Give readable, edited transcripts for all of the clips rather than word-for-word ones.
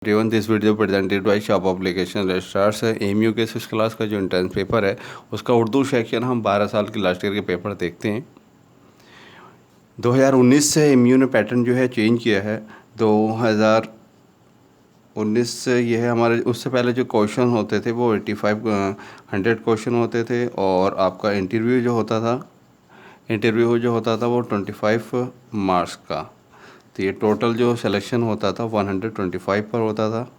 Everyone, this video presented by shop application registrars. MU के six class का जो entrance paper है उसका उर्दू सेक्शन हम 12 साल के लास्ट ईयर के पेपर देखते हैं। 2019 से एमयू ने पैटर्न जो है चेंज किया है। 2019 से ये है हमारे, उससे पहले जो क्वेश्चन होते थे वो 100 क्वेश्चन होते थे और आपका इंटरव्यू जो होता था वो 25 मार्क्स का। तो ये टोटल जो सिलेक्शन होता था 125 पर होता था।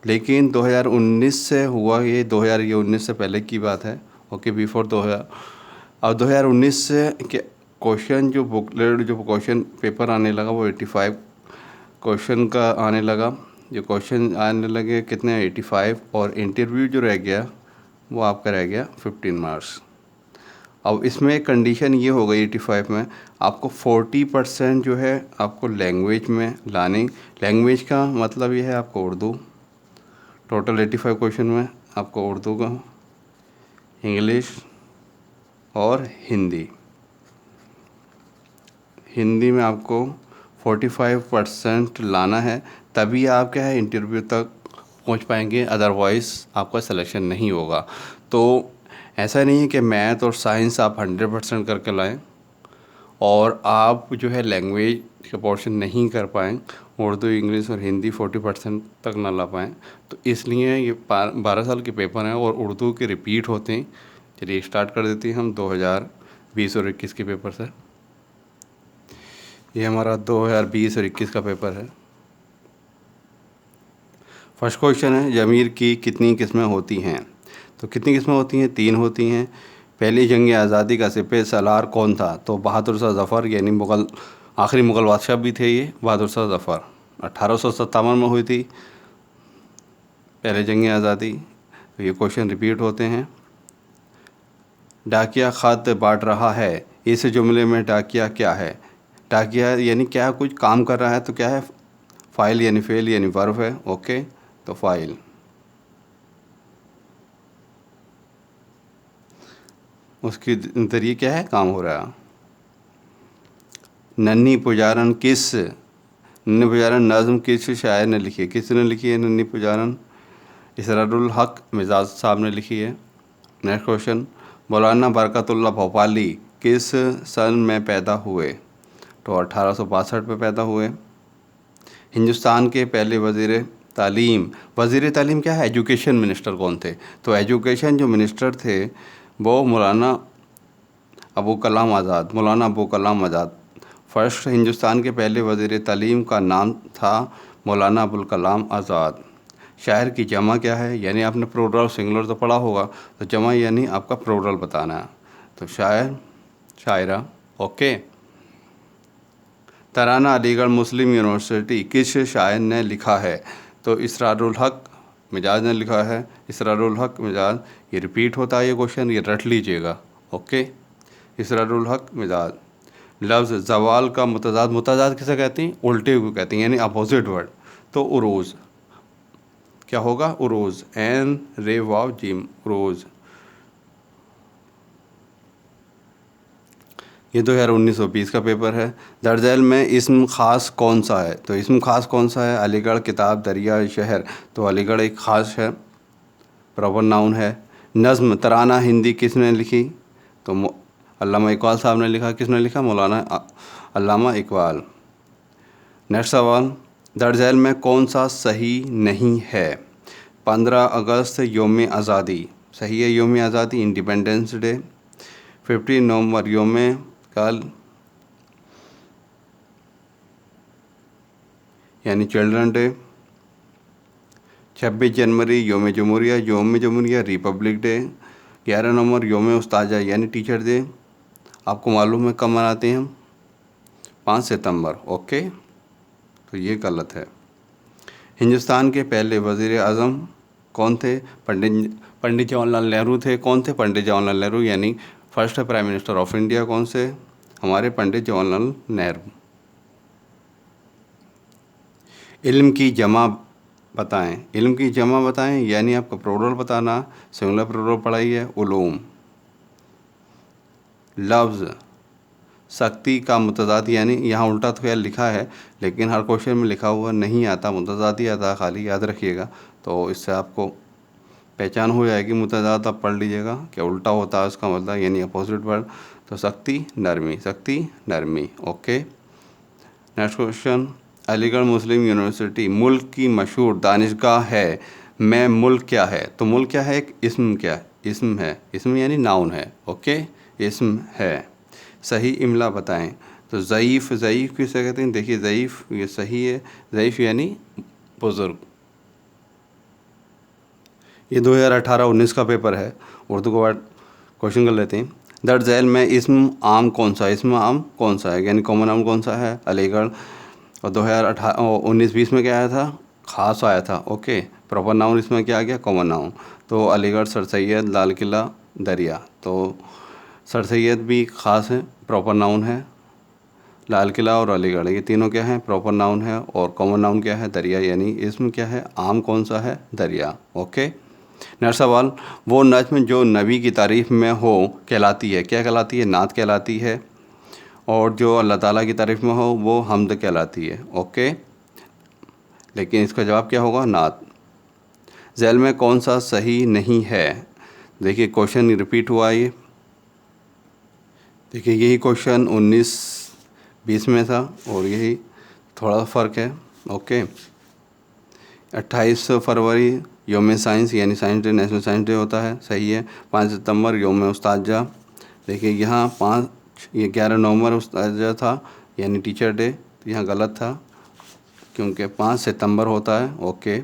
लेकिन 2019 से हुआ ये 2019 से पहले की बात है, ओके, बिफोर 2000। अब 2019 से क्वेश्चन जो बुकलेट जो क्वेश्चन पेपर आने लगा वो 85 क्वेश्चन का आने लगा। जो क्वेश्चन आने लगे कितने, 85, और इंटरव्यू जो रह गया वो आपका रह गया 15 मार्क्स। अब इसमें कंडीशन ये हो गई 85 में आपको 40% जो है आपको लैंग्वेज में लाने। लैंग्वेज का मतलब ये है आपको उर्दू। टोटल 85 क्वेश्चन में आपको उर्दू का, इंग्लिश और हिंदी में आपको 45% लाना है, तभी आप क्या है इंटरव्यू तक पहुंच पाएंगे, अदरवाइज़ आपका सिलेक्शन नहीं होगा। तो ऐसा नहीं है कि मैथ और साइंस आप 100% करके लाएं और आप जो है लैंग्वेज का पोर्शन नहीं कर पाएँ, उर्दू, इंग्लिश और हिंदी 40% तक ना ला पाएँ। तो इसलिए ये 12 साल के पेपर हैं और उर्दू के रिपीट होते हैं। चलिए स्टार्ट कर देते हैं हम 2020 और 21 के पेपर से। ये हमारा 2020 और 21 का पेपर है। फर्स्ट क्वेश्चन है, ज़मीर की कितनी किस्में होती हैं? तो कितनी किस्में होती हैं? 3 होती हैं। पहली जंग आज़ादी का सिपह सालार कौन था? तो बहादुर शाह ज़फ़र, यानी मुग़ल आखिरी मुग़ल बादशाह भी थे ये, बहादुर शाह ज़फ़र। 1857 में हुई थी पहले जंग आज़ादी। तो ये क्वेश्चन रिपीट होते हैं। डाकिया ख़त बाँट रहा है, इस जुमले में डाकिया क्या है? डाकिया यानी क्या, कुछ काम कर रहा है, तो क्या है? फ़ाइल यानी फ़ेल यानी वर्ब है, ओके, तो फ़ाइल। उसके ज़रिए क्या है, काम हो रहा है। नन्ही पुजारन नज़्म किस शायर ने लिखी है? किसने लिखी है नन्ही पुजारन? इसरारुल हक मिजाज साहब ने लिखी है। नेक्स्ट क्वेश्चन, मौलाना बरकतुल्लाह भोपाली किस सन में पैदा हुए? तो 1862 में पैदा हुए। हिंदुस्तान के पहले वज़ीर तालीम क्या है? एजुकेशन मिनिस्टर कौन थे? तो एजुकेशन जो मिनिस्टर थे वो मौलाना अबू कलाम आज़ाद। फर्स्ट हिंदुस्तान के पहले वज़ीर तालीम का नाम था मौलाना अबुल कलाम आज़ाद। शायर की जमा क्या है? यानी आपने प्लूरल सिंगुलर तो पढ़ा होगा, तो जमा यानी आपका प्लूरल बताना है। तो शायर, शायरा, ओके। तराना अलीगढ़ मुस्लिम यूनिवर्सिटी किस शायर ने लिखा है? तो इसरारुल हक मिजाज ने लिखा है। इसरारुल हक मिजाज, ये रिपीट होता है ये क्वेश्चन, ये रट लीजिएगा, ओके। इसरारुल हक मिजाज। लफ्ज़ जवाल का मुतजाद किसे कहते हैं? उल्टे को कहते हैं, यानी अपोजिट वर्ड। तो उरूज क्या होगा? उरूज, एन रे वाव जिम, उरूज। ये 2019-20 का पेपर है। दर्जैल में इस्म ख़ास कौन सा है? तो इस्म ख़ास कौन सा है? अलीगढ़, किताब, दरिया, शहर। तो अलीगढ़ एक ख़ास है, प्रॉपर नाउन है। नज़्म तराना हिंदी किसने लिखी? तो अल्लामा इकबाल साहब ने लिखा। किसने लिखा? मौलाना अल्लामा इकबाल। नेक्स्ट सवाल, दर्जैल में कौन सा सही नहीं है? 15 अगस्त योम आज़ादी सही है, योम आज़ादी, इंडिपेंडेंस डे। 15 नवंबर योम कल यानी चिल्ड्रन डे। 26 जनवरी योम जमहूरिया, रिपब्लिक डे। 11 नवंबर योम उस्ताजा यानी टीचर डे। आपको मालूम है कब मनाते हैं हम? 5 सितंबर, ओके। तो ये गलत है। हिंदुस्तान के पहले वज़ीर आज़म कौन थे? पंडित जवाहरलाल नेहरू थे। कौन थे? पंडित जवाहरलाल नेहरू, यानी first prime minister of India कौन से? हमारे पंडित जवाहरलाल नेहरू। इल्म की जमा बताएं। इल्म की जमा बताएं यानी आपका प्लूरल बताना। सिंगुलर प्लूरल पढ़ाई है, उलूम। लफ्ज़ सख्ती का मुतज़ाद यानी यहाँ उल्टा तो खैर लिखा है, लेकिन हर क्वेश्चन में लिखा हुआ नहीं आता, मुतज़ाद ही आता खाली, याद रखिएगा। तो इससे आपको पहचान हो जाएगी। मुतज़ाद आप पढ़ लीजिएगा क्या उल्टा होता है उसका मतलब, यानी अपोजिट वर्ड। तो सख्ती नरमी, सख्ती नरमी। Okay, next question. Aligarh Muslim University मुल्क की मशहूर दानिशगाह है, मैं मुल्क क्या है? तो मुल्क क्या है? एक इस्म, क्या है? इस्म है, इस्म यानी नाउन है। ओके, इस्म है। सही इमला बताएं। तो ज़ईफ़, ज़ईफ़ किसे कहते हैं? देखिए ज़ईफ़ ये सही है, ज़ईफ़ यानी बुज़ुर्ग। ये 2018-19 का पेपर है, उर्दू का वर्ड क्वेश्चन कर लेते हैं। दर्ज झैल में इस्म आम कौन सा है? इस्म आम कौन सा है, यानी कॉमन नाउन कौन सा है? अलीगढ़। और 2019-20 में क्या आया था? ख़ास आया था। ओके, प्रॉपर नाउन इसमें क्या आ गया? Common noun. तो अलीगढ़, सर सैयद, लाल किला, दरिया। तो सर सैयद भी ख़ास है, प्रॉपर नाउन है। लाल किला और अलीगढ़ ये तीनों क्या हैं? प्रॉपर नाउन है। और कॉमन नाउन क्या है? दरिया, यानी इसमें क्या है? आम कौन सा है? दरिया। ओके, नेक्स्ट सवाल। वो नज्म जो नबी की तारीफ़ में हो कहलाती है, क्या कहलाती है? नात कहलाती है। और जो अल्लाह ताला की तारीफ़ में हो वो हम्द कहलाती है। ओके, लेकिन इसका जवाब क्या होगा? नात। झैल में कौन सा सही नहीं है? देखिए क्वेश्चन रिपीट हुआ ये। देखिए यही क्वेश्चन 19-20 में था और यही थोड़ा फ़र्क है। ओके, 28 फरवरी योम साइंस यानी science day, national science day होता है, सही है। 5 सितंबर योम उस्ताजा। देखिए यहाँ 11 नवंबर उस्ताजा था यानी टीचर डे, तो यहाँ गलत था क्योंकि 5 सितंबर होता है। ओके,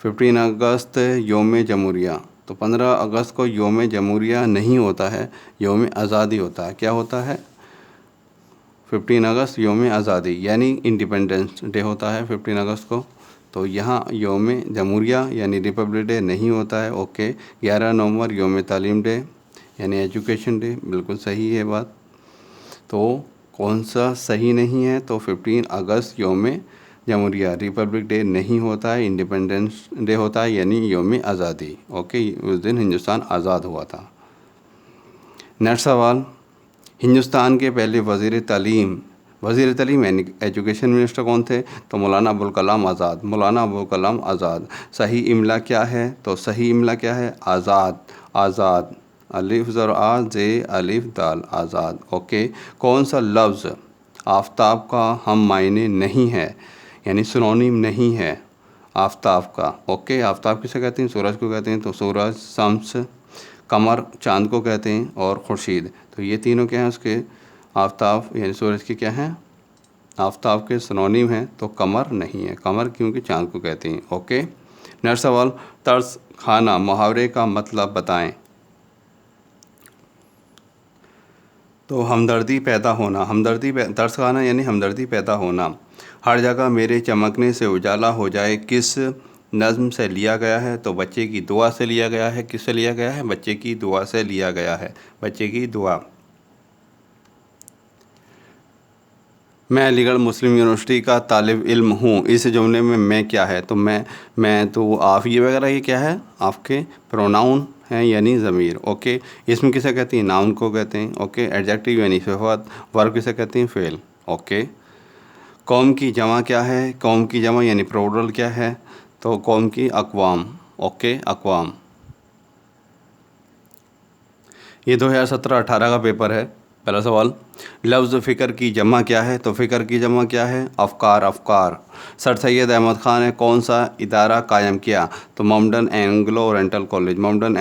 15 अगस्त योम जमहूरिया। तो 15 अगस्त को योम जमहूरिया नहीं होता है, योम आज़ादी होता है। क्या होता है? 15 अगस्त योम आज़ादी यानी इंडिपेंडेंस डे होता है 15 अगस्त को। तो यहाँ योम जमहूरिया यानी रिपब्लिक डे नहीं होता है। ओके, 11 नवंबर योम तालीम डे यानी एजुकेशन डे, बिल्कुल सही है बात। तो कौन सा सही नहीं है? तो 15 अगस्त योम जमहूरिया रिपब्लिक डे नहीं होता है, इंडिपेंडेंस डे होता है यानी योम आज़ादी। ओके, उस दिन हिंदुस्तान आज़ाद हुआ था। नेक्स्ट सवाल। हिंदुस्तान के पहले वज़ीर तालीम यानी एजुकेशन मिनिस्टर कौन थे? तो मौलाना अबुल कलाम आज़ाद, मौलाना अबुल कलाम आज़ाद। सही इमला क्या है? तो सही इमला क्या है? आज़ाद, आज़ाद, अलिफ ज़र आ जे अलिफ दाल, आज़ाद। ओके, कौन सा लफ्ज़ आफ़ताब का हम मायने नहीं है यानी सिनोनिम नहीं है आफ़ताब का? ओके, आफ़ताब किसे कहते हैं? सूरज को कहते हैं। तो सूरज, शम्स, कमर चाँद को कहते हैं, और खुर्शीद। तो ये तीनों क्या हैं उसके? आफ़ताब यानी सूरज के क्या हैं? आफ़ताब के सिनोनिम हैं। तो कमर नहीं है, कमर क्योंकि चाँद को कहते हैं। ओके, नेक्स्ट सवाल। तर्स खाना मुहावरे का मतलब बताएं। तो हमदर्दी पैदा होना, तरस खाना यानी हमदर्दी पैदा होना। हर जगह मेरे चमकने से उजाला हो जाए किस नज़्म से लिया गया है? तो बच्चे की दुआ से लिया गया है। किससे लिया गया है? बच्चे की दुआ से लिया गया है, बच्चे की दुआ। मैं अलीगढ़ मुस्लिम यूनिवर्सिटी का तालिब इल्म हूँ, इस जुमले में मैं क्या है? तो मैं तो आप ये वगैरह ये क्या है? आपके प्रोनाउन हैं यानी ज़मीर। ओके, इसमें किसे कहते हैं? नाउन को कहते हैं। ओके, एडजेक्टिव यानी सिफ़त, वर्ब किसे कहते हैं? फ़ेल। ओके, कौम की जमा क्या है? कौम की जमा यानी प्लूरल क्या है? तो कौम की अक़वाम। ओके, अक़वाम। ये 2017-18 का पेपर है। पहला सवाल। लफ्ज़ फ़िक्र की जमा क्या है? तो फ़िक्र की जमा क्या है? अफ़कार, अफ़कार। सर सैयद अहमद ख़ान ने कौन सा इदारा कायम किया? तो मोमडन एंग्लो ओरिएंटल कॉलेज, मोमडन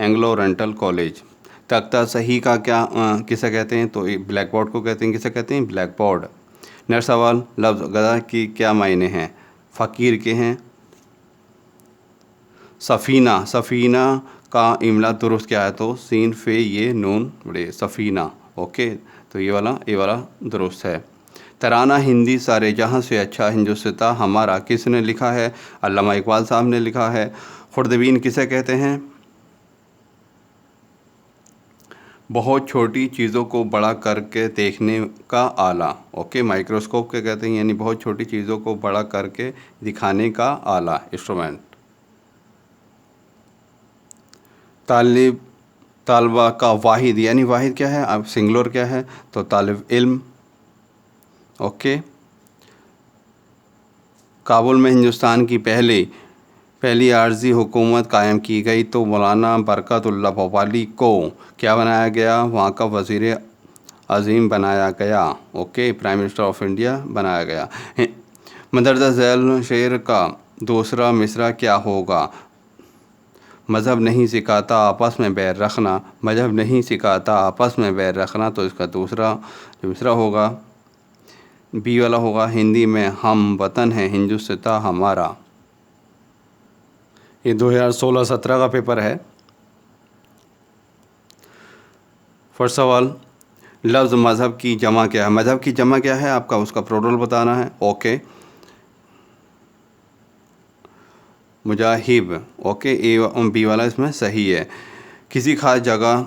एंग्लो ओरिएंटल कॉलेज। तख्ता सही का क्या किसे कहते हैं? तो ब्लैक बोर्ड को कहते हैं। किसे कहते हैं? Black board. नेक्स्ट सवाल। लफ्ज़ गधा की क्या मायने हैं? फ़कीर के हैं। सफ़ीना, सफ़ीना का इमला दुरुस्त क्या है? तो सीन फे ये नून बड़े, सफ़ीना। ओके, तो ये वाला दुरुस्त है। तराना हिंदी सारे जहाँ से अच्छा हिंदुस्ता हमारा किसने लिखा है? अल्लामा इकबाल साहब ने लिखा है। खुर्दबीन किसे कहते हैं? बहुत छोटी चीज़ों को बड़ा करके देखने का आला। ओके, माइक्रोस्कोप के कहते हैं यानी बहुत छोटी चीज़ों को बड़ा करके दिखाने का आला, इंस्ट्रूमेंट। तालिब तालबा का वाहिद यानी वाहिद क्या है, अब सिंगुलर क्या है तो तालिब इल्म। ओके। काबुल में हिंदुस्तान की पहली आर्जी हुकूमत कायम की गई तो मौलाना बरकतुल्लाह भोपाली को क्या बनाया गया, वहाँ का वज़ीर अज़ीम बनाया गया। Okay, prime minister of India बनाया गया। मंदरजा झैल शेर का दूसरा मिसरा क्या होगा, मज़हब नहीं सिखाता आपस में बैर रखना, मज़हब नहीं सिखाता आपस में बैर रखना, तो इसका दूसरा जो मिसरा होगा बी वाला होगा, हिंदी में हम वतन हैं हिंदुस्तान हमारा। ये 2016-17 का पेपर है। फर्स्ट सवाल, लफ्ज़ मज़हब की जमा क्या है, मज़हब की जमा क्या है आपका उसका प्लूरल बताना है। ओके, मुजाहिब। ओके, ए बी वाला इसमें सही है। किसी खास जगह,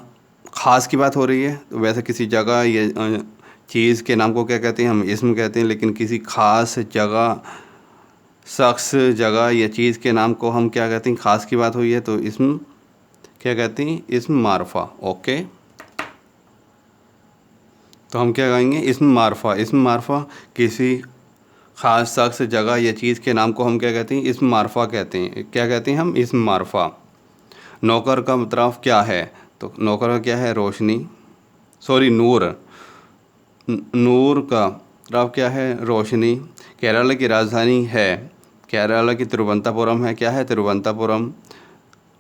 ख़ास की बात हो रही है तो वैसे किसी जगह ये चीज़ के नाम को क्या कहते हैं, हम इस्म कहते हैं, लेकिन किसी ख़ास जगह, शख्स, जगह या चीज़ के नाम को हम क्या कहते हैं, ख़ास की बात हुई है तो इस्म क्या कहते हैं, इस्म मारफा। ओके, तो हम क्या कहेंगे, इस्म मारफा। इस्म मारफा किसी ख़ास शख्स, जगह या चीज़ के नाम को हम क्या कहते हैं, इस्म मारफा कहते हैं। क्या कहते हैं हम, इस्म मारफा। नौकर का मतलब क्या है, तो नौकर का क्या है, रोशनी, सॉरी नूर। नूर का मतलब क्या है, रोशनी। केरला की राजधानी है, केरला की तिरुवनंतपुरम है, क्या है, तिरुवनंतपुरम।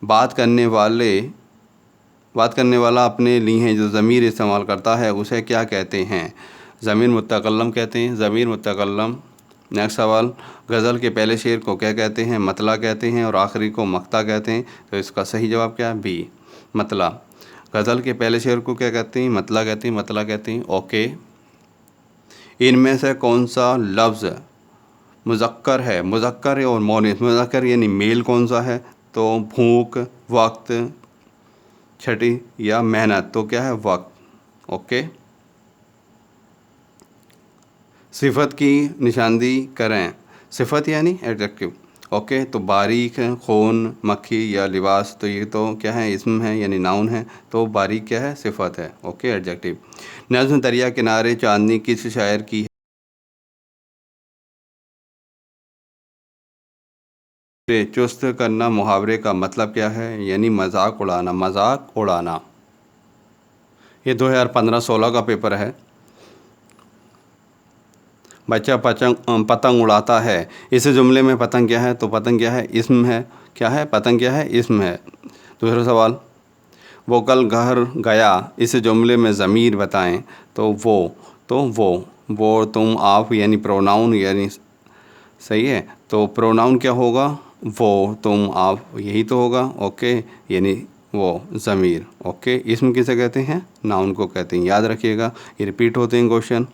बात करने वाला अपने लिए जो ज़मीर इस्तेमाल करता है उसे क्या कहते हैं, ज़मीर मुतकल्लम कहते हैं, ज़मीर मुतकल्लम। नेक्स्ट सवाल, गज़ल के पहले शेर को क्या कहते हैं, मतला कहते हैं, और आखिरी को मक्ता कहते हैं, तो इसका सही जवाब क्या है, बी, मतला। गज़ल के पहले शेर को क्या कहते हैं, मतला कहते हैं, मतला कहते हैं। ओके, इनमें से कौन सा लफ्ज़ मुज़क्कर है, मुज़क्कर और मौनिस, मुज़क्कर यानी मेल कौन सा है, तो भूख, वक्त, छठी या मेहनत, तो क्या है, वक्त। ओके, सिफत की निशानदी करें, सिफत यानी एडजेक्टिव। ओके, तो बारीक, खून, मक्खी या लिबास, तो ये तो क्या है, इसम है यानी नाउन है, तो बारीक क्या है, सिफत है। Okay, adjective. नज़्म दरिया किनारे चांदनी किस शायर की है, चुस्त करना मुहावरे का मतलब क्या है, यानी मजाक उड़ाना, मजाक उड़ाना। ये 2015-16 का पेपर है। बच्चा पतंग उड़ाता है, इस जुमले में पतंग क्या है, तो पतंग क्या है, इस्म है, क्या है, पतंग क्या है, इस्म है। दूसरा सवाल, वो कल घर गया, इस जुमले में ज़मीर बताएं, तो वो तुम आप यानी प्रोनाउन, यानी सही है, तो प्रोनाउन क्या होगा, वो तुम आप, यही तो होगा। ओके, यानी वो ज़मीर। ओके, इसमें किसे कहते हैं, नाउन को कहते हैं, याद रखिएगा, ये रिपीट होते हैं क्वेश्चन।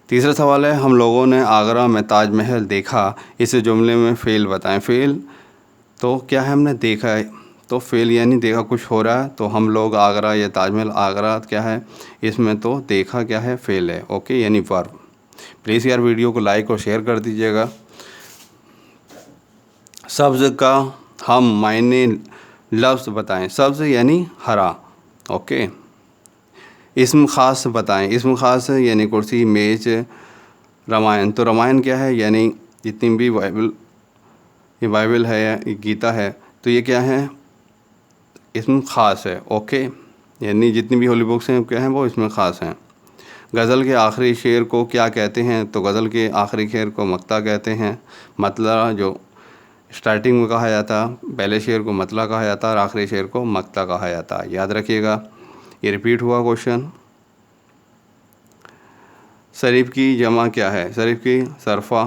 तीसरा सवाल है, हम लोगों ने आगरा में ताजमहल देखा, इस जुमले में फ़ेल बताएं। फ़ेल तो क्या है, हमने देखा है, तो फ़ेल यानी देखा कुछ हो रहा है, तो हम लोग आगरा या ताजमहल, आगरा क्या है, इसमें तो देखा क्या है, फ़ेल है। ओके, यानी वर्ब। प्लीज़ यार वीडियो को लाइक और शेयर कर दीजिएगा। सब्ज़ का हम मायने लफ्ज़ बताएं, सब्ज़ यानी हरा। ओके, इस्म ख़ास बताएं, इस्म ख़ास यानी कुर्सी, मेज़, रामायण, तो रामायण क्या है, यानी जितनी भी ये बाइबल है या गीता है, तो ये क्या है, इस्म ख़ास है। ओके, यानी जितनी भी होली बुक्स हैं क्या हैं, वो इसमें ख़ास हैं। गज़ल के आखिरी शेर को क्या कहते हैं, तो गज़ल के आखिरी शेर को मक्ता कहते हैं। मतला जो स्टार्टिंग में कहा जाता, पहले शेर को मतला कहा जाता और आखिरी शेर को मक्ता कहा जाता, याद रखिएगा। ये रिपीट हुआ क्वेश्चन। शरीफ की जमा क्या है, शरीफ की सरफा।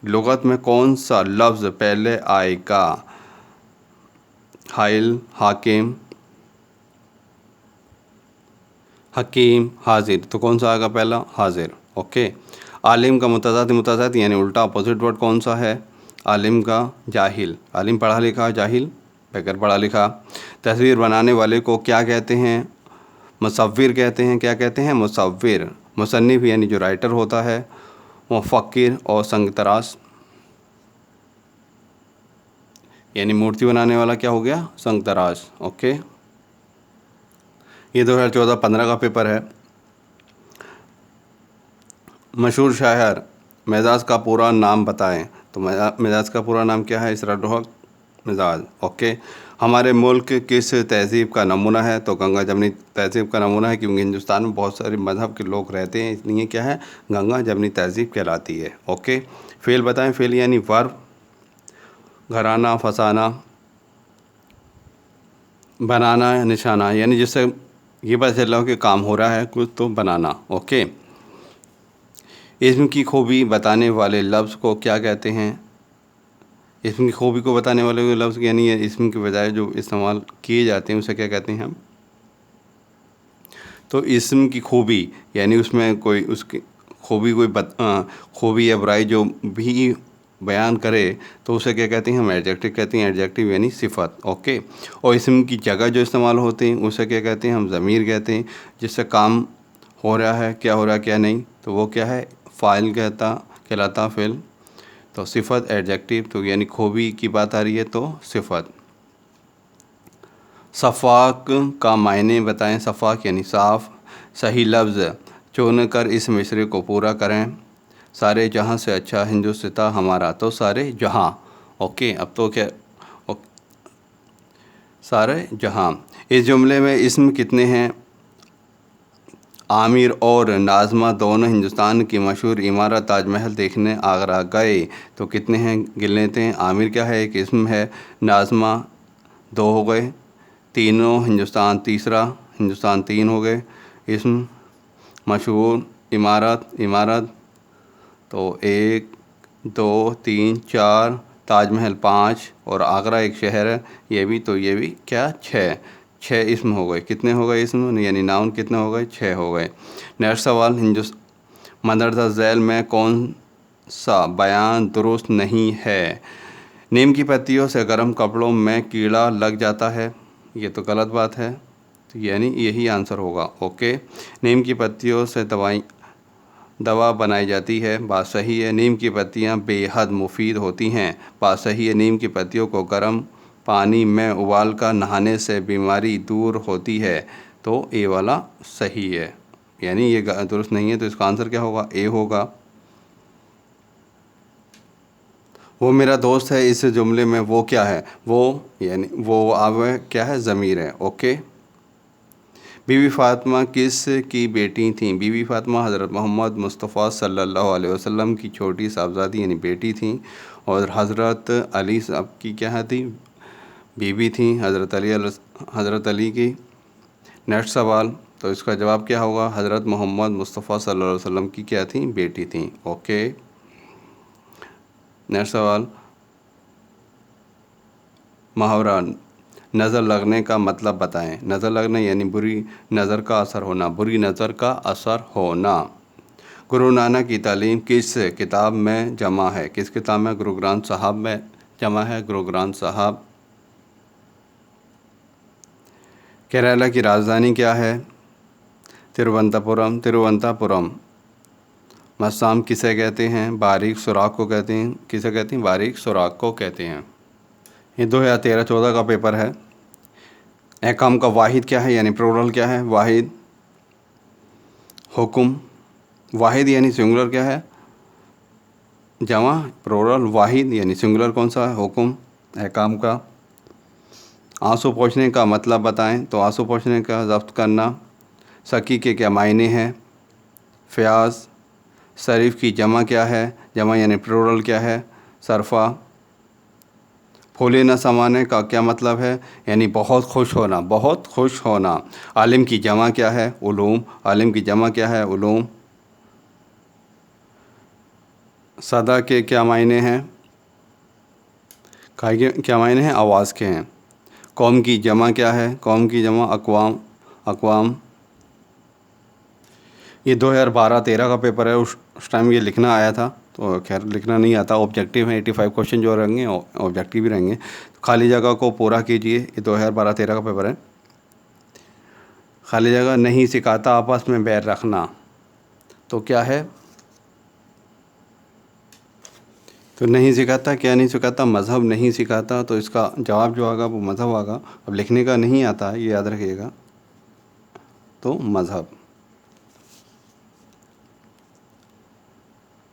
लुगत में कौन सा लफ्ज़ पहले आएगा, हाइल, हाकिम, हकीम, हाजिर, तो कौन सा आएगा पहला, हाजिर। ओके, आलिम का मुतज़ाद यानी उल्टा अपोजिट वर्ड कौन सा है, आलिम का जाहिल, आलिम पढ़ा लिखा, जाहिल बगैर पढ़ा लिखा। तस्वीर बनाने वाले को क्या कहते हैं, मुसव्विर कहते हैं, क्या कहते हैं, मुसव्विर। मुसन्निफ़ यानी जो राइटर होता है, मुफ़क्किर और संगतराश यानी मूर्ति बनाने वाला क्या हो गया, संगतराश। ओके, ये 2014-15 का पेपर है। मशहूर शायर मिजाज का पूरा नाम बताएं। तो मिजाज का पूरा नाम क्या है? इसरार मिजाज। ओके। हमारे मुल्क किस तहज़ीब का नमूना है? तो गंगा जमनी तहज़ीब का नमूना है, क्योंकि हिंदुस्तान में बहुत सारे मज़हब के लोग रहते हैं, इसलिए क्या है, गंगा जमनी तहज़ीब कहलाती है। ओके। फ़ेल बताएं। फ़ेल यानी वर्ब, घराना, फसाना, बनाना, निशाना, यानी जिससे ये पता चल रहा हो कि काम हो रहा है कुछ, तो बनाना। ओके। इस्म की खूबी बताने वाले लफ्ज़ को क्या कहते हैं? इस्म की खूबी को बताने वाले लफ्ज़ यानी इस्म के बजाय जो इस्तेमाल किए जाते हैं उसे क्या कहते हैं हम? तो इस्म की खूबी यानी उसमें कोई उसकी खूबी खूबी या बुराई जो भी बयान करे तो उसे क्या कहते हैं हम? एडजेक्टिव कहते हैं। एडजेक्टिव यानी सिफत। ओके। और इस्म की जगह जो इस्तेमाल होते हैं उसे क्या कहते हैं हम? ज़मीर कहते हैं। जिससे काम हो रहा है, क्या हो रहा है क्या नहीं, तो वो क्या है? फ़ाइल कहलाता फ़िल। तो सिफत एडजेक्टिव, तो यानी खूबी की बात आ रही है तो सिफत। सफ़ाक का मायने बताएं। सफ़ाक यानी साफ़। सही लफ्ज़ चुनकर इस मिसरे को पूरा करें। सारे जहां से अच्छा हिंदुस्तान हमारा। तो सारे जहां। ओके। अब तो क्या? सारे जहां। इस जुमले में इस्म कितने हैं? आमिर और नाज़मा दोनों हिंदुस्तान की मशहूर इमारत ताजमहल देखने आगरा गए। तो कितने हैं? गिन लेते हैं। आमिर क्या है? एक इस्म है। नाज़मा 2 हो गए। तीनों हिंदुस्तान तीसरा। हिंदुस्तान 3 हो गए। इस्म मशहूर इमारत तो 1 2 3 4। ताजमहल 5 और आगरा एक शहर है ये भी, तो ये भी क्या? 6 इस्म हो गए। कितने हो गए इस्म यानी नाउन? कितने हो गए? 6 हो गए। नेक्स्ट सवाल, मंदरजा झैल में कौन सा बयान दुरुस्त नहीं है? नीम की पत्तियों से गर्म कपड़ों में कीड़ा लग जाता है, ये तो गलत बात है, तो यानी यही आंसर होगा। ओके। नीम की पत्तियों से दवा बनाई जाती है, बात सही है। नीम की पत्तियां बेहद मुफीद होती हैं, बात सही है। नीम की पत्तियों को गर्म पानी में उबाल कर नहाने से बीमारी दूर होती है, तो ए वाला सही है, यानी ये दुरुस्त नहीं है, तो इसका आंसर क्या होगा? ए होगा। वो मेरा दोस्त है, इस जुमले में वो क्या है? वो यानी वो अब क्या है? ज़मीर है। ओके। बीवी फ़ातिमा किस की बेटी थी? बीवी फ़ातिमा हज़रत मोहम्मद मुस्तफ़ा सल्लल्लाहु अलैहि वसल्लम की छोटी साहबजादी यानी बेटी थी, और हज़रत अली साहब की क्या थी? बीवी थी। हज़रत अली की। नेक्स्ट सवाल, तो इसका जवाब क्या होगा? हज़रत मोहम्मद मुस्तफ़ा सल्लल्लाहु अलैहि वसल्लम की क्या थी? बेटी थी। ओके। नेक्स्ट सवाल, मुहावरा नज़र लगने का मतलब बताएं। नज़र लगना यानी बुरी नज़र का असर होना, बुरी नज़र का असर होना। गुरु नानक की तालीम किस किताब में जमा है? किस किताब में? गुरु ग्रंथ साहब में जमा है। गुरु ग्रंथ साहब। केरला की राजधानी क्या है? तिरुवनंतपुरम। मस्साम किसे कहते हैं? बारीक सुराख को कहते हैं। किसे कहते हैं? बारीक सुराख को कहते हैं। ये 2013-14 का पेपर है। अहकाम का वाहिद क्या है यानी प्लूरल क्या है? वाहिद। हुक्म। वाहिद यानी सिंगुलर क्या है? जमा। प्लूरल। वाहिद यानी सिंगुलर कौन सा है? हुक्म। अहकाम का। आंसू पोंछने का मतलब बताएं। तो आंसू पोंछने का ज़ब्त करना। सकी के क्या मायने हैं? फ़याज़। शरीफ की जमा क्या है? जमा यानी प्लूरल क्या है? सरफ़ा। फूले न समाने का क्या मतलब है? यानी बहुत खुश होना, बहुत खुश होना। आलिम की जमा क्या है? उलूम। आलिम की जमा क्या है? उलूम। सदा के क्या मायने हैं? के क्या मायने हैं? आवाज़ के हैं। कौम की जमा क्या है? कौम की जमा अक़वाम। अक़वाम। ये 2012-13 का पेपर है। उस टाइम ये लिखना आया था, तो खैर लिखना नहीं आता। ऑब्जेक्टिव है 85 क्वेश्चन जो रहेंगे ऑब्जेक्टिव भी रहेंगे। खाली जगह को पूरा कीजिए। ये 2012-13 का पेपर है। खाली जगह नहीं सिखाता आपस में बैर रखना, तो क्या है? तो नहीं सिखाता, क्या नहीं सिखाता? मज़हब नहीं सिखाता, तो इसका जवाब जो आएगा वो मज़हब आएगा। अब लिखने का नहीं आता है, ये याद रखिएगा। तो मज़हब।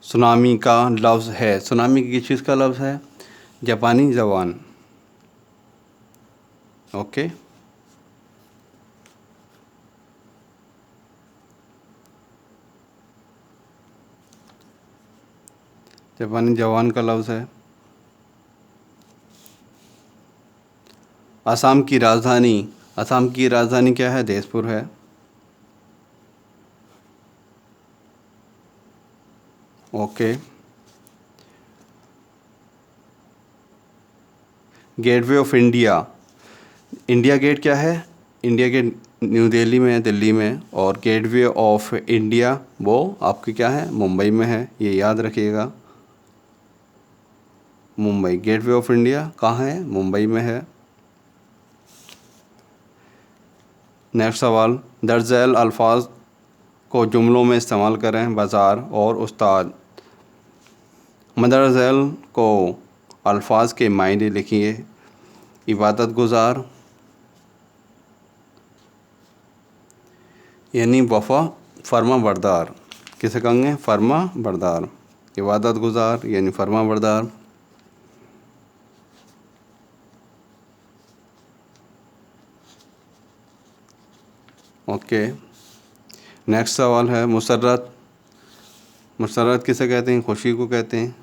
सुनामी का लफ्ज़ है, सुनामी किस चीज़ का लफ्ज़ है? जापानी ज़बान। ओके, जापानी ज़बान का लफ्ज़ है। असम की राजधानी, असम की राजधानी क्या है? दिसपुर है। Okay, gateway of India, India gate क्या है? इंडिया गेट न्यू दिल्ली में है, दिल्ली में। और गेटवे ऑफ इंडिया वो आपकी क्या है? मुंबई में है, ये याद रखिएगा। मुंबई, गेटवे ऑफ इंडिया कहाँ है? मुंबई में है। नेक्स्ट सवाल, दर्ज झैल अल्फाज को जुमलों में इस्तेमाल करें। बाज़ार और उस्ताद। मदर झैल को अल्फाज के मायने लिखिए। इबादत गुज़ार यानी वफ़ा फर्मा बरदार, किसे कहेंगे? फर्मा बरदार। इबादत गुज़ार यानी फर्मा बरदार। ओके, नेक्स्ट सवाल है, मुसर्रत, मुसर्रत किसे कहते हैं? खुशी को कहते हैं,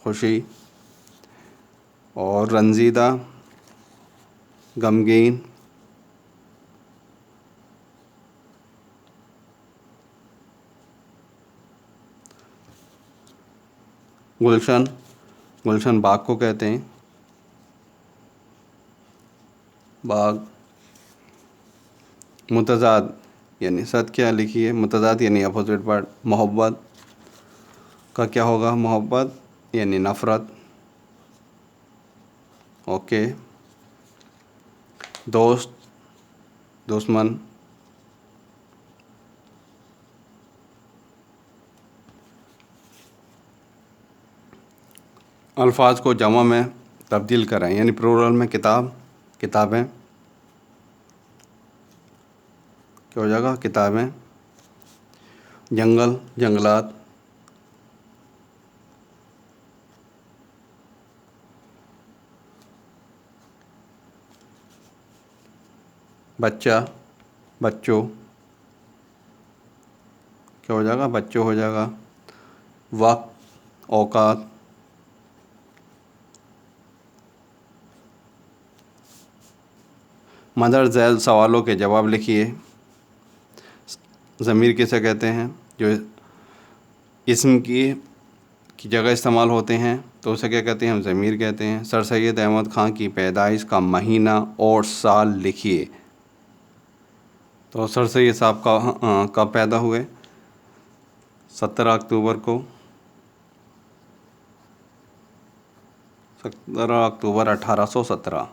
खुशी। और रंजीदा, गमगीन। गुलशन, गुलशन बाग को कहते हैं, बाग। मुतज़ाद यानी सद क्या लिखिए? मुतज़ाद यानी अपोजिट वर्ड। मोहब्बत का क्या होगा? मोहब्बत यानी नफ़रत। ओके, दोस्त, दुश्मन। अल्फाज को जमा में तब्दील करें, यानी प्लूरल में किताब, किताबें। क्या हो जाएगा? किताबें। जंगल, जंगलात। बच्चा, बच्चों। क्या हो जाएगा? बच्चों हो जाएगा। वक्त, औकात। मदर झैल सवालों के जवाब लिखिए। ज़मीर किसे कहते हैं? जो इस्म की जगह इस्तेमाल होते हैं तो उसे क्या कहते हैं? हम ज़मीर कहते हैं। सर सैयद अहमद ख़ान की पैदाइश का महीना और साल लिखिए। तो सर सैयद साहब का कब पैदा हुए? 17 अक्टूबर को, 17 अक्टूबर 1817।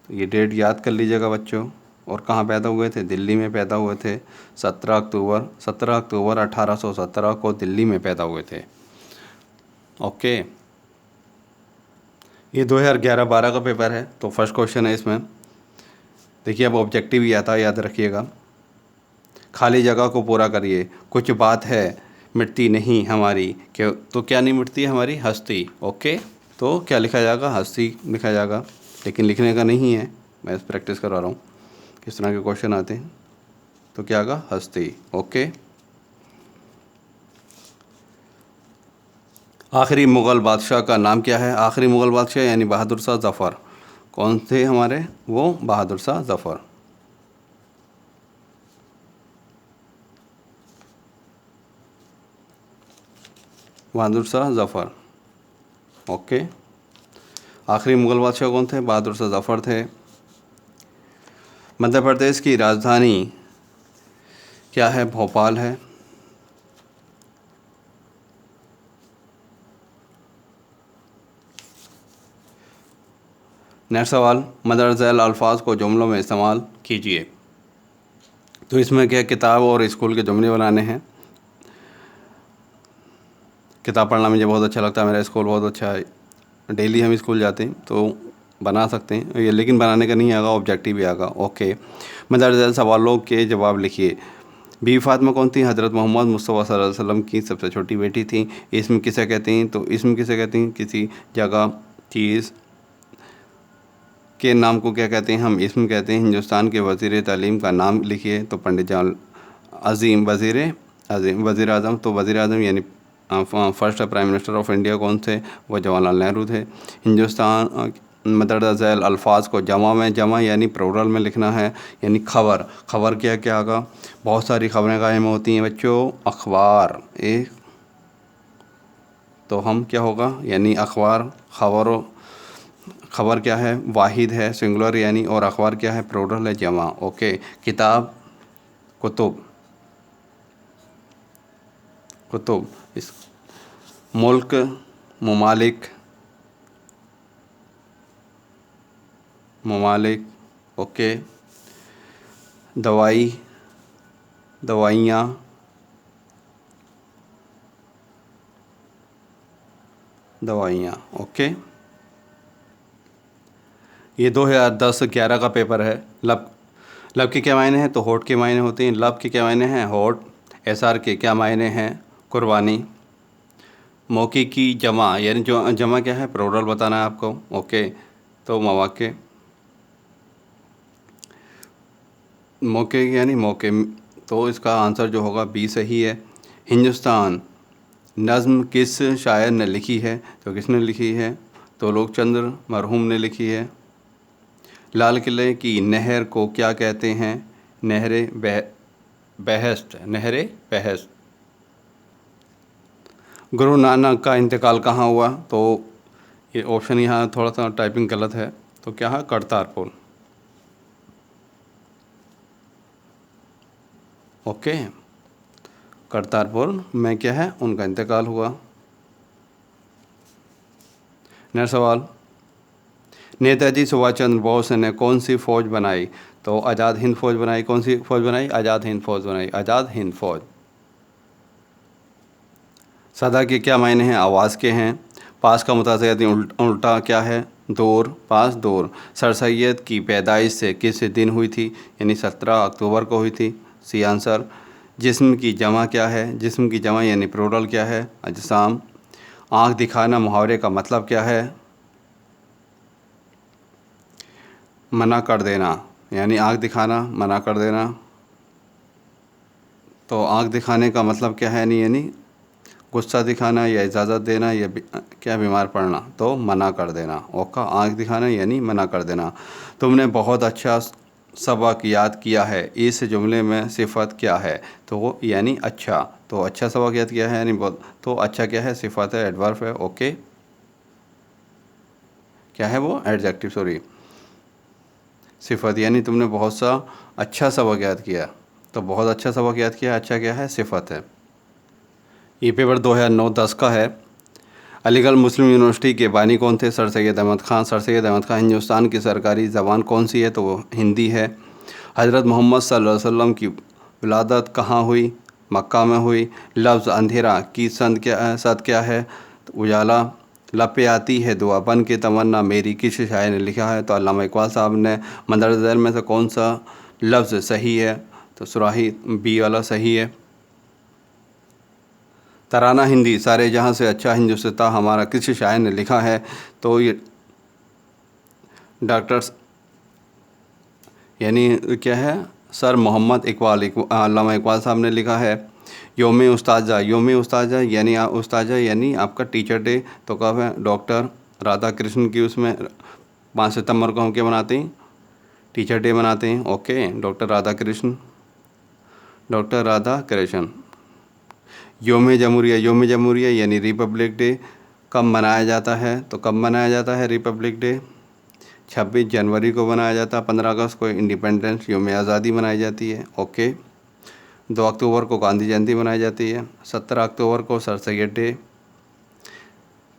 तो ये डेट याद कर लीजिएगा बच्चों। और कहाँ पैदा हुए थे? दिल्ली में पैदा हुए थे। 17 अक्टूबर 1817 को दिल्ली में पैदा हुए थे। ओके, ये 2011-12 का पेपर है। तो फर्स्ट क्वेश्चन है इसमें, देखिए अब ऑब्जेक्टिव ही आता है, याद रखिएगा। खाली जगह को पूरा करिए। कुछ बात है मिटती नहीं हमारी, क्यों? तो क्या नहीं मिटती है हमारी? हस्ती। ओके, तो क्या लिखा जाएगा? हस्ती लिखा जाएगा, लेकिन लिखने का नहीं है, मैं प्रैक्टिस करवा रहा हूँ किस तरह के क्वेश्चन आते हैं। तो क्या आगा? हस्ती। ओके, आखिरी मुग़ल बादशाह का नाम क्या है? आखिरी मुग़ल बादशाह यानी बहादुर शाह ज़फ़र। कौन थे हमारे? वो बहादुर शाह ज़फ़र। बहादुर शाह ज़फ़र। ओके, आखिरी मुग़ल बादशाह कौन थे? बहादुर शाह ज़फ़र थे। मध्य प्रदेश की राजधानी क्या है? भोपाल है। नेक्स्ट सवाल, मदर झैल अल्फाज को जुमलों में इस्तेमाल कीजिए। तो इसमें क्या, किताब और स्कूल के जुमले बनाने हैं। किताब पढ़ना मुझे बहुत अच्छा लगता है, मेरा स्कूल बहुत अच्छा है, डेली हम स्कूल जाते हैं। तो बना सकते हैं ये, लेकिन बनाने का नहीं आएगा, ऑब्जेक्टिव भी आएगा। ओके, मदरजा सवालों के जवाब लिखिए। बीवी फातिमा कौन थी? हज़रत मोहम्मद मुस्तफ़ा सल्लल्लाहु अलैहि वसल्लम की सबसे छोटी बेटी थी। इसम किसे कहते हैं? तो इसम किसे कहते हैं? किसी जगह, चीज़ के नाम को क्या कहते हैं? हम इसम कहते हैं। हिंदुस्तान के वज़ीर तालीम का नाम लिखिए। तो पंडित जवाहर अज़ीम, वज़ीर आज़म। तो वज़ीर आज़म यानी first prime minister of India कौन थे? वो जवाहरलाल नेहरू थे। हिंदुस्तान मदरजा झैल अल्फाज को जमा में, जमा यानी प्लूरल में लिखना है। यानी खबर, खबर क्या क्या होगा? बहुत सारी खबरें कायम होती हैं बच्चों, अखबार एक, तो हम क्या होगा? यानी अखबार, खबरों, खबर क्या है? वाहिद है, सिंगुलर यानी, और अखबार क्या है? प्लूरल है, जमा। ओके, किताब, कुतुब, कुतुब। इस मुल्क, ममालिक, ममालिक। ओके, दवाई, दवाइयाँ, दवाइयाँ। ओके, ये 2010-11 का पेपर है। लब, लब के क्या मायने हैं? तो होठ के मायने होते हैं। लब के क्या मायने हैं? होठ। एसआर के क्या मायने हैं? कुर्बानी। मौके की जमा यानी जो जमा क्या है? प्लूरल बताना है आपको। ओके, तो मौके, मौके यानी मौके, तो इसका आंसर जो होगा बी सही है। हिंदुस्तान नज़्म किस शायर ने लिखी है? तो किसने लिखी है? तो लोकचंद्र मरहूम ने लिखी है। लाल किले की नहर को क्या कहते हैं? नहरे बहश्त, नहरे बहश्त। गुरु नानक का इंतकाल कहाँ हुआ? तो ये ऑप्शन यहाँ थोड़ा सा टाइपिंग गलत है, तो क्या है? करतारपुर। ओके, करतारपुर में क्या है? उनका इंतकाल हुआ। नेक्स्ट सवाल, नेताजी सुभाष चंद्र बोस ने कौन सी फ़ौज बनाई? तो आज़ाद हिंद फ़ौज बनाई। कौन सी फ़ौज बनाई? आज़ाद हिंद फ़ौज बनाई, आज़ाद हिंद फ़ौज। सदा के क्या मायने हैं? आवाज़ के हैं। पास का मुतासिर उल्टा क्या है? दूर, पास, दूर। सर सैयद की पैदाइश से किस दिन हुई थी? यानी 17 अक्टूबर को हुई थी। C answer. जिस्म की जमा क्या है? जिस्म की जमा यानी प्लूरल क्या है? अजसाम। आँख दिखाना मुहावरे का मतलब क्या है? मना कर देना, यानी आँख दिखाना, मना कर देना। तो आँख दिखाने का मतलब क्या है? नहीं यानी गुस्सा दिखाना या इजाज़त देना या क्या बीमार पड़ना, तो मना कर देना। ओका, आँख दिखाना यानी मना कर देना। तुमने बहुत अच्छा सबक याद किया है, इस जुमले में सिफत क्या है? तो वो यानी अच्छा, तो अच्छा सबक याद किया है यानी बहुत, तो अच्छा क्या है? सिफत है, एडवर्ब है। ओके, क्या है वो? एडजेक्टिव, सॉरी, सिफत, यानी तुमने बहुत सा अच्छा सबक याद किया, तो बहुत अच्छा सबक याद किया, अच्छा क्या है? सिफत है। ये पेपर 2009-10 का है। अलीगढ़ मुस्लिम यूनिवर्सिटी के बानी कौन थे? सर सैयद अहमद ख़ान। सर सैयद अहमद ख़ान। हिंदुस्तान की सरकारी ज़बान कौन सी है? तो वो हिंदी है। हज़रत मोहम्मद सल्लल्लाहु अलैहि वसल्लम की विलादत कहाँ हुई? मक्का में हुई। लफ्ज़ अंधेरा की सद क्या है? तो उजाला। लब पे आती है दुआ बन के तमन्ना मेरी, किस शायर ने लिखा है? तो अल्लामा इकबाल साहब ने। मदरजा झैल में से कौन सा लफ्ज़ सही है? तो सुराही, बी वाला सही है। तराना हिंदी सारे जहाँ से अच्छा हिंदुस्तान हमारा, किस शायर ने लिखा है? तो ये डॉक्टर यानी क्या है? सर मोहम्मद इकबाल, अल्लामा इकबाल साहब ने लिखा है। योम उस्ताजा, योम उस्ताजा यानी उस्ताजा यानी आपका टीचर डे, तो कब है? डॉक्टर राधा कृष्ण की उसमें 5 सितंबर को हम क्या मनाते हैं? टीचर डे मनाते हैं। Okay, doctor Radha Krishna, doctor Radha Krishna. योम जमहूरिया, योम जमहूरिया यानी रिपब्लिक डे कब मनाया जाता है? तो कब मनाया जाता है रिपब्लिक डे? 26 जनवरी को मनाया जाता है। 15 अगस्त को इंडिपेंडेंस योम आज़ादी मनाई जाती है। ओके, 2 अक्टूबर को गांधी जयंती मनाई जाती है। 17 अक्टूबर को सर सैयद डे।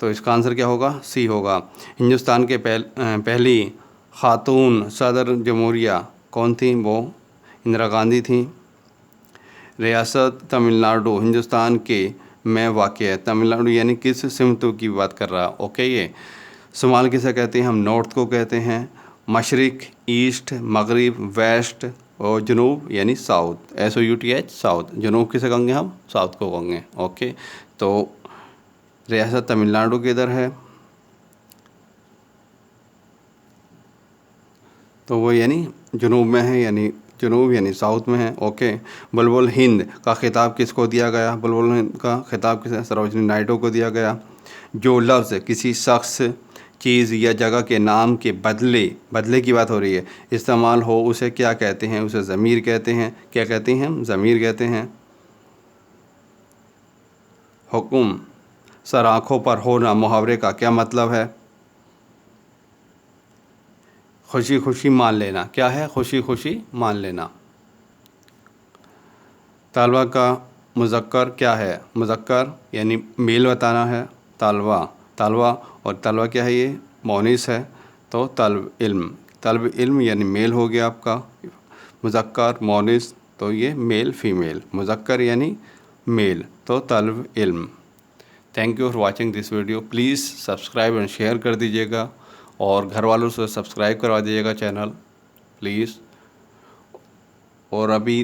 तो इसका आंसर क्या होगा? सी होगा। हिंदुस्तान के पहली खातून सदर जमहूरिया कौन थी? वो इंदिरा गांधी थी। रियासत तमिलनाडु हिंदुस्तान के में वाक़ है। तमिलनाडु यानी किस सिमत की बात कर रहा है? ओके, ये शुमाल किसे कहते हैं? हम नॉर्थ को कहते हैं। मशरिक़, ईस्ट, मगरिब, वेस्ट और जनूब यानी साउथ, SOUTH साउथ। जनूब किसे कहेंगे? हम साउथ को कहेंगे। ओके, तो रियासत तमिलनाडु किधर है? तो वो यानी जनूब में है, यानी जनूब यानी साउथ में है। ओके, बुलबुल हिंद का खिताब किसको दिया गया? बुलबुल हिंद का खिताब किसे? सरोजिनी नायडू को दिया गया। जो लफ्ज़ किसी शख्स, चीज़ या जगह के नाम के बदले की बात हो रही है, इस्तेमाल हो, उसे क्या कहते हैं? उसे ज़मीर कहते हैं। क्या कहते हैं? हम ज़मीर कहते हैं। हुक्म सर आँखों पर होना मुहावरे का क्या मतलब है? खुशी खुशी मान लेना। क्या है? खुशी खुशी मान लेना। तालवा का मुज़क्कर क्या है? मुज़क्कर यानी मेल बताना है। तालवा, तालवा और तलवा क्या है? ये मोनिस है। तो तलब इल्म यानी मेल हो गया आपका। मुज़क्कर मोनिस, तो ये मेल फीमेल। मुज़क्कर यानी मेल, तो तलब इल्म। Thank you for watching this video. Please subscribe and share कर दीजिएगा और घर वालों से सब्सक्राइब करवा दीजिएगा चैनल प्लीज़। और अभी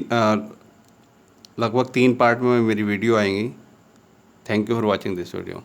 लगभग 3 पार्ट में मेरी वीडियो आएंगी। Thank you for watching this video.